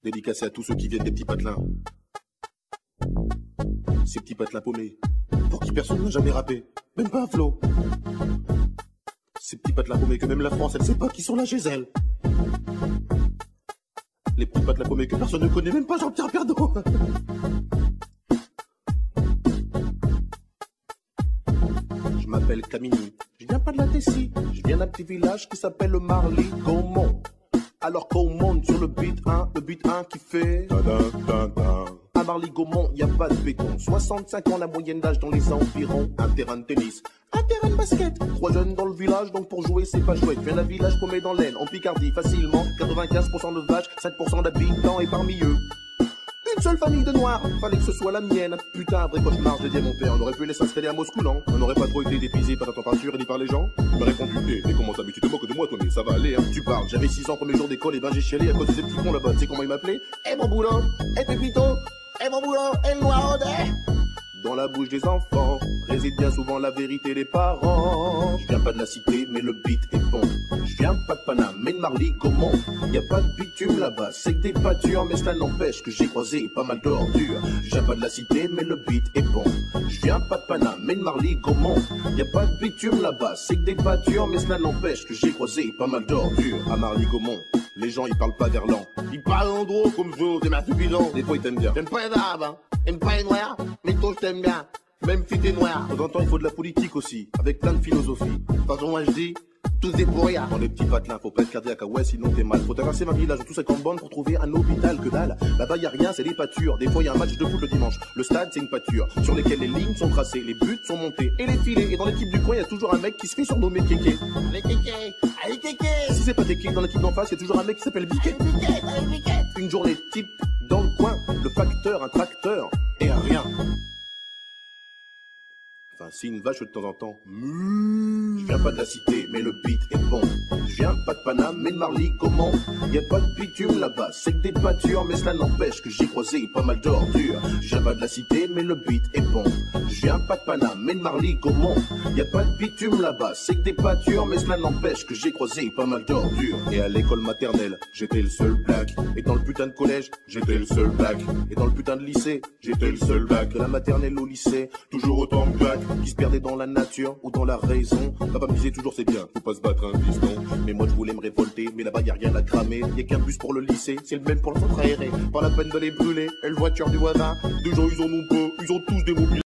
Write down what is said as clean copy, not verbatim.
Dédicacé à tous ceux qui viennent des petits patelins. Ces petits patelins paumés, pour qui personne n'a jamais rappé, même pas un flow. Ces petits patelins paumés que même la France, elle sait pas qui sont là chez elle. Les petits patelins paumés que personne ne connaît, même pas Jean-Pierre Pernaut. Je m'appelle Camini, je viens pas de la Tessie, je viens d'un petit village qui s'appelle le Marly-Gaumont. Alors qu'on monte sur le beat 1 qui fait à Marly-Gaumont, y a pas de béton. 65 ans la moyenne d'âge dans les environs. Un terrain de tennis, un terrain de basket. 3 jeunes dans le village, donc pour jouer c'est pas chouette. Viens d'un village paumé dans l'Aisne, en Picardie, facilement. 95% de vaches, 5% d'habitants, et parmi eux une seule famille de noirs, fallait que ce soit la mienne. Putain, un vrai cauchemar, j'ai dit à mon père. On aurait pu laisser s'installer à Moscou, non? On n'aurait pas trop été dépisé par la température ni par les gens. Il m'a répondu, mais comment ça, mais tu te moques de moi, toi, mais ça va aller, hein. Tu parles, j'avais 6 ans, premier jour d'école, et ben j'ai chialé à cause de ces petits cons là-bas. Tu sais comment ils m'appelaient? Eh mon boulot, eh Pépito, eh mon boulot, eh le noir dans la bouche des enfants réside bien souvent la vérité des parents. Je viens pas de la cité, mais le beat est bon. Je viens pas de Paname, mais de Marly-Gaumont. Y a pas de bitume là-bas, c'est que des pâtures, mais cela n'empêche que j'ai croisé pas mal d'ordures. Je viens pas de la cité, mais le beat est bon. Je viens pas de Paname, mais de Marly-Gaumont. Y a pas de bitume là-bas, c'est que des pâtures, mais cela n'empêche que j'ai croisé pas mal d'ordures. À Marly-Gaumont, les gens ils parlent pas verlan. Ils parlent en gros comme je, des marques bidons. Des fois ils t'aiment bien. J'aime pas les arabes, hein. J'aime pas les noirs, mais toi je t'aime bien. Même si t'es noir. De temps en temps il faut de la politique aussi, avec plein de philosophie. De toute façon moi je dis, tous des pour rien. Dans les petits patelins, faut pas être cardiaque, ouais, sinon t'es mal. Faut traverser ma village, tous 50 bornes pour trouver un hôpital, que dalle. Là-bas y a rien, c'est des pâtures. Des fois y a un match de foot le dimanche. Le stade c'est une pâture, sur lesquelles les lignes sont tracées, les buts sont montés et les filets. Et dans l'équipe du coin y a toujours un mec qui se fait surnommer Kéké. Allez Kéké, allez Kéké. Si c'est pas Kéké, dans l'équipe d'en face y a toujours un mec qui s'appelle Biquet. Une journée type dans le coin, le facteur, un tracteur et un rien. Enfin, si une vache de temps en temps. Je viens pas de la cité, mais le beat est bon. Je viens pas de Paname, mais de Marly-Gaumont. Y a pas de bitume là-bas, c'est que des pâtures, mais cela n'empêche que j'ai croisé pas mal d'ordures. Je viens pas de la cité, mais le beat est bon. Je viens pas de Paname, mais de Marly-Gaumont. Y a pas de bitume là-bas, c'est que des pâtures, mais cela n'empêche que j'ai croisé pas mal d'ordures. Et à l'école maternelle, j'étais le seul black. Et dans le putain de collège, j'étais le seul black. Et dans le putain de lycée, j'étais le seul black. De la maternelle au lycée, toujours autant de black. Qui se perdait dans la nature ou dans la raison. Papa me disait toujours c'est bien, faut pas se battre un piston. Mais moi je voulais me révolter, mais là-bas y a rien à cramer. Y a qu'un bus pour le lycée, c'est le même pour le centre aéré. Pas la peine de les brûler, et le voiture du voisin. Des gens ils en ont peu, ils ont tous des mobiles.